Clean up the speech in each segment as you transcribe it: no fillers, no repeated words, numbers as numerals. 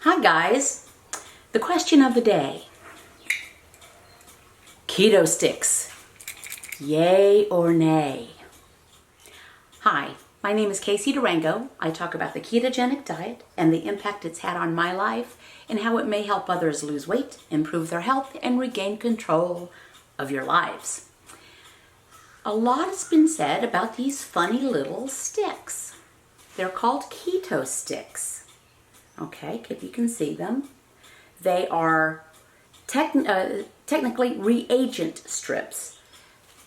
Hi guys, the question of the day. Ketostix, yay or nay? Hi, my name is Casey Durango. I talk about the ketogenic diet and the impact it's had on my life and how it may help others lose weight, improve their health, and regain control of your lives. A lot has been said about these funny little sticks. They're called Ketostix. Okay, if you can see them. They are technically reagent strips.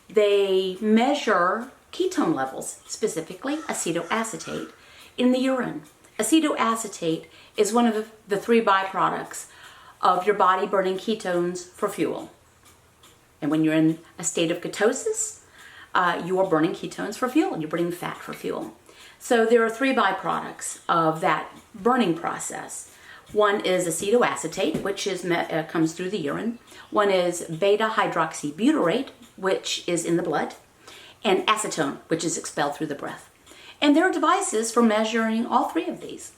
They measure ketone levels, specifically acetoacetate, in the urine. Acetoacetate is one of the three byproducts of your body burning ketones for fuel. And when you're in a state of ketosis, you are burning ketones for fuel, and you're burning fat for fuel. So there are three byproducts of that burning process. One is acetoacetate, which comes through the urine. One is beta-hydroxybutyrate, which is in the blood, and acetone, which is expelled through the breath. And there are devices for measuring all three of these.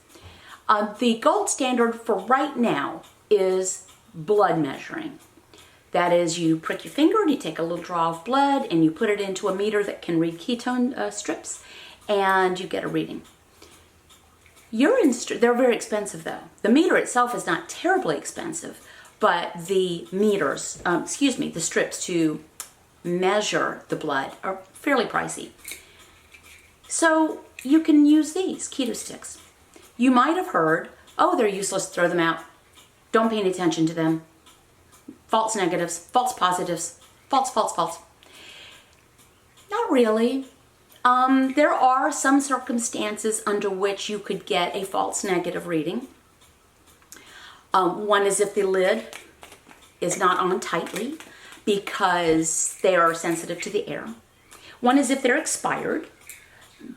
The gold standard for right now is blood measuring. That is, you prick your finger and you take a little draw of blood and you put it into a meter that can read ketone strips, and you get a reading. They're very expensive though. The meter itself is not terribly expensive, but the the strips to measure the blood are fairly pricey. So you can use these Ketostix. You might have heard, oh, they're useless, throw them out. Don't pay any attention to them. False negatives, false positives, false. Not really. There are some circumstances under which you could get a false negative reading. One is if the lid is not on tightly because they are sensitive to the air. One is if they're expired.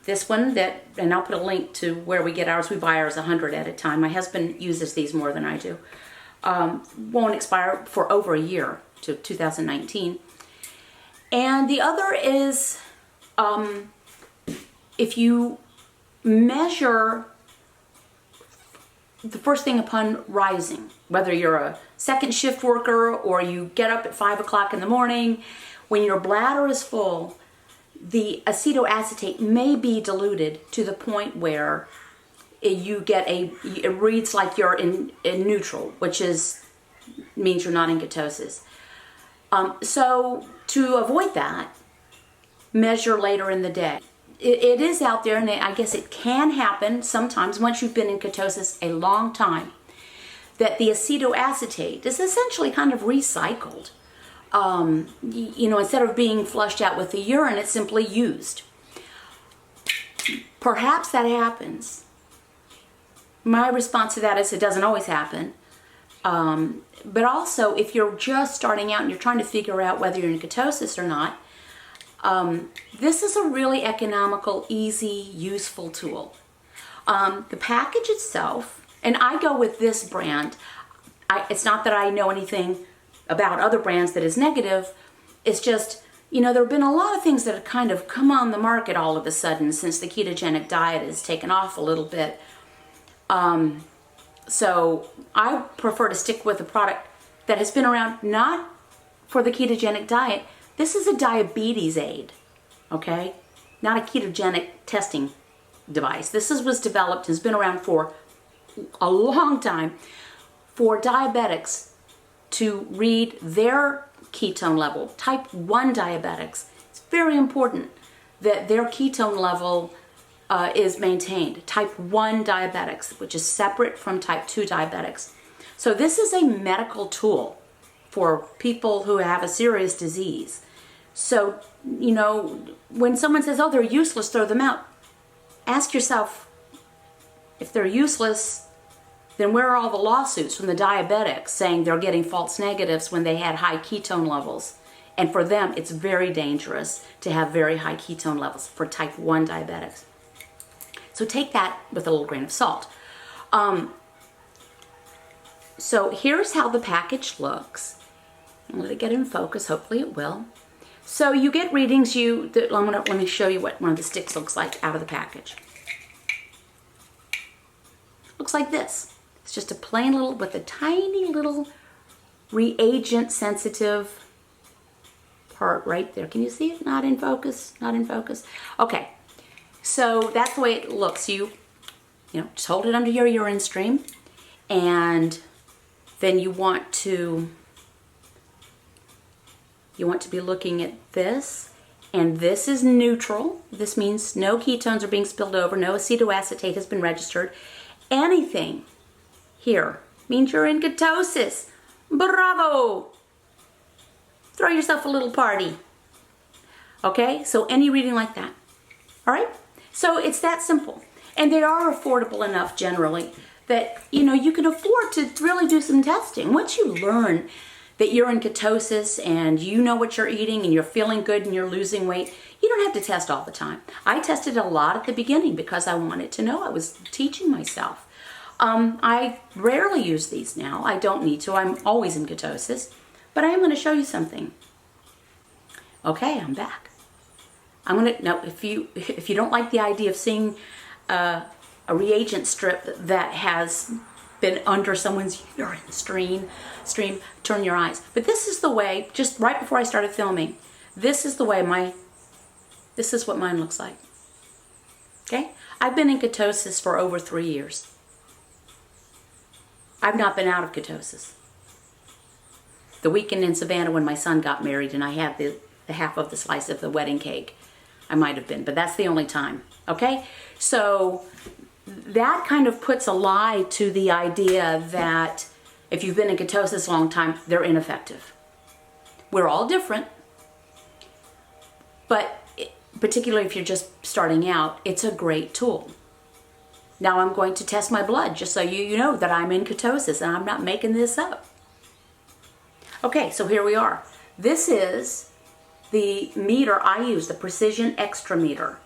This one and I'll put a link to where we get ours. We buy ours 100 at a time. My husband uses these more than I do. Won't expire for over a year to 2019. And the other is if you measure the first thing upon rising, whether you're a second shift worker or you get up at 5 o'clock in the morning, when your bladder is full, the acetoacetate may be diluted to the point where it reads like you're in neutral, which means you're not in ketosis. So to avoid that, measure later in the day. It is out there, and I guess it can happen sometimes once you've been in ketosis a long time, that the acetoacetate is essentially kind of recycled. Instead of being flushed out with the urine, it's simply used. Perhaps that happens. My response to that is it doesn't always happen. But also, if you're just starting out and you're trying to figure out whether you're in ketosis or not, this is a really economical, easy, useful tool. The package itself, and I go with this brand. It's not that I know anything about other brands that is negative. It's just, there have been a lot of things that have kind of come on the market all of a sudden since the ketogenic diet has taken off a little bit. So I prefer to stick with a product that has been around not for the ketogenic diet. This is a diabetes aid, okay? Not a ketogenic testing device. This was developed, has been around for a long time for diabetics to read their ketone level. Type 1 diabetics, it's very important that their ketone level is maintained. Type 1 diabetics, which is separate from type 2 diabetics. So this is a medical tool for people who have a serious disease. So, when someone says, oh, they're useless, throw them out, ask yourself, if they're useless, then where are all the lawsuits from the diabetics saying they're getting false negatives when they had high ketone levels? And for them, it's very dangerous to have very high ketone levels for type 1 diabetics. So take that with a little grain of salt. So here's how the package looks. Let it get in focus. Hopefully it will. So you get readings. Let me show you what one of the sticks looks like out of the package. Looks like this. It's just a plain little, with a tiny little reagent sensitive part right there. Can you see it? Not in focus, not in focus. Okay, so that's the way it looks. You know, just hold it under your urine stream, and then you want to be looking at this, and this is neutral. This means no ketones are being spilled over, no acetoacetate has been registered. Anything here means you're in ketosis. Bravo! Throw yourself a little party. Okay, so any reading like that. All right, so it's that simple. And they are affordable enough generally that, you know, you can afford to really do some testing. Once you learn that you're in ketosis and you know what you're eating and you're feeling good and you're losing weight, you don't have to test all the time. I tested a lot at the beginning because I wanted to know. I was teaching myself. I rarely use these now. I don't need to. I'm always in ketosis. But I am going to show you something. Okay, I'm back. Now, if you don't like the idea of seeing a reagent strip that has been under someone's urine stream, turn your eyes. But this is the way, just right before I started filming, this is what mine looks like. Okay? I've been in ketosis for over 3 years. I've not been out of ketosis. The weekend in Savannah when my son got married and I had the half of the slice of the wedding cake, I might have been, but that's the only time. Okay? So that kind of puts a lie to the idea that if you've been in ketosis a long time, they're ineffective. We're all different, but particularly if you're just starting out, it's a great tool. Now I'm going to test my blood just so you know that I'm in ketosis and I'm not making this up. Okay, so here we are. This is the meter I use, the Precision Extra meter.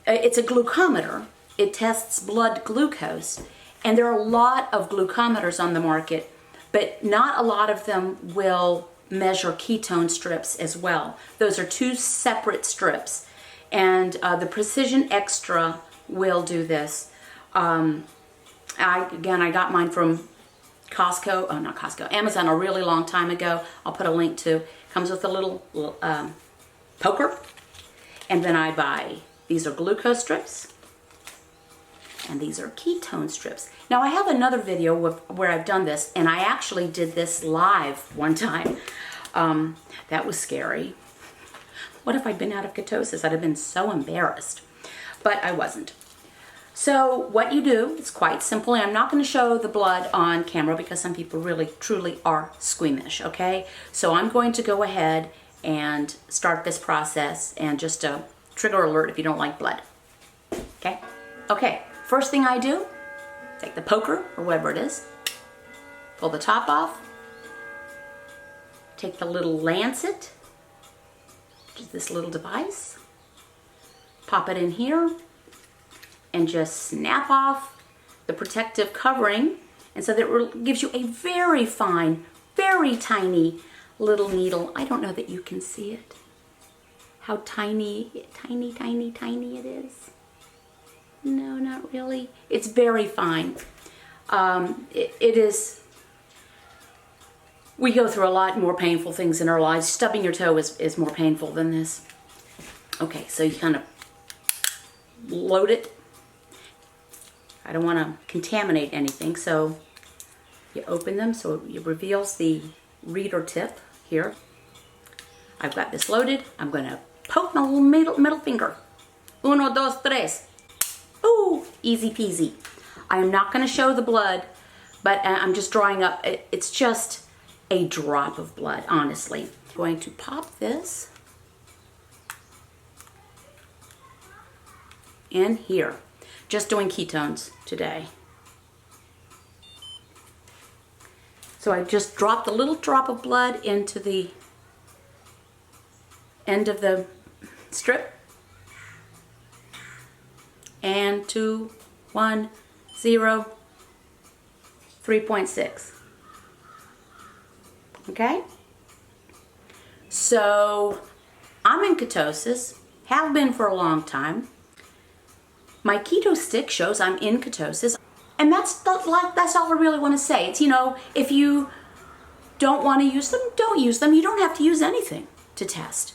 It's a glucometer. It tests blood glucose, and there are a lot of glucometers on the market, but not a lot of them will measure ketone strips as well. Those are two separate strips, and the Precision Extra will do this. I got mine from Amazon a really long time ago. I'll put a link to. Comes with a little poker, and then I buy, these are glucose strips, and these are ketone strips. Now I have another video where I've done this, and I actually did this live one time. That was scary. What if I'd been out of ketosis? I'd have been so embarrassed, but I wasn't. So what you do, it's quite simple. I'm not going to show the blood on camera because some people really, truly are squeamish, okay? So I'm going to go ahead and start this process, and just a trigger alert if you don't like blood, okay? Okay, first thing I do, take the poker or whatever it is, pull the top off, take the little lancet, which is this little device, pop it in here, and just snap off the protective covering, and so that it gives you a very fine, very tiny little needle. I don't know that you can see it. How tiny it is. No, not really. It's very fine. It is. We go through a lot more painful things in our lives. Stubbing your toe is more painful than this. Okay, so you kind of load it. I don't want to contaminate anything, so you open them so it reveals the reader tip here. I've got this loaded. I'm going to poke my little middle finger. Uno, dos, tres. Ooh, easy peasy. I am not going to show the blood, but I'm just drawing up. It's just a drop of blood, honestly. I'm going to pop this in here. Just doing ketones today. So I just dropped a little drop of blood into the end of the strip. And 2, 1, 0, 3.6. Okay? So I'm in ketosis, have been for a long time. My keto stick shows I'm in ketosis. And that's all I really want to say. It's, if you don't want to use them, don't use them. You don't have to use anything to test.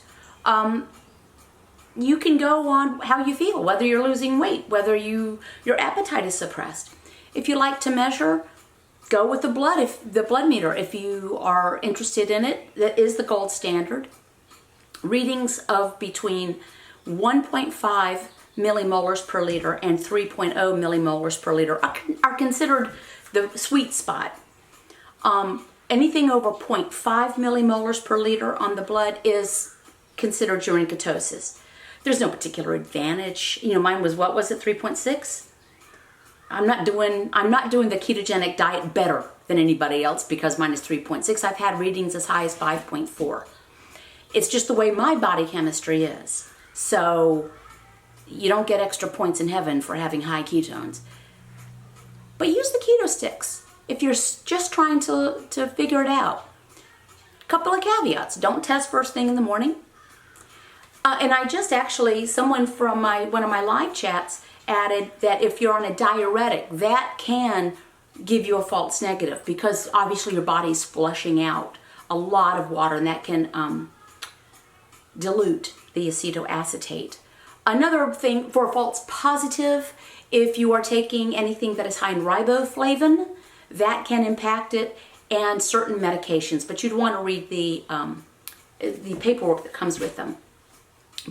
You can go on how you feel, whether you're losing weight, whether your appetite is suppressed. If you like to measure, go with the blood meter. If you are interested in it, that is the gold standard. Readings of between 1.5 millimolars per liter and 3.0 millimolars per liter are considered the sweet spot. Anything over 0.5 millimolars per liter on the blood is considered during ketosis. There's no particular advantage. Mine was, what was it, 3.6? I'm not doing the ketogenic diet better than anybody else because mine is 3.6. I've had readings as high as 5.4. It's just the way my body chemistry is. So you don't get extra points in heaven for having high ketones. But use the Ketostix if you're just trying to figure it out. Couple of caveats. Don't test first thing in the morning. And I just actually, someone from one of my live chats added that if you're on a diuretic, that can give you a false negative because obviously your body's flushing out a lot of water and that can dilute the acetoacetate. Another thing for a false positive, if you are taking anything that is high in riboflavin, that can impact it, and certain medications, but you'd want to read the paperwork that comes with them.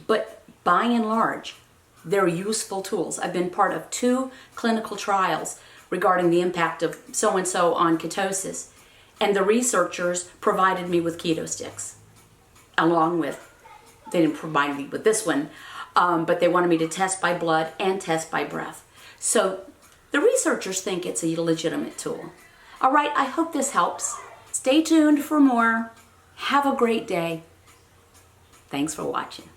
But by and large, they're useful tools. I've been part of 2 clinical trials regarding the impact of so-and-so on ketosis, and the researchers provided me with Ketostix, along with, they didn't provide me with this one, but they wanted me to test by blood and test by breath. So the researchers think it's a legitimate tool. All right, I hope this helps. Stay tuned for more. Have a great day. Thanks for watching.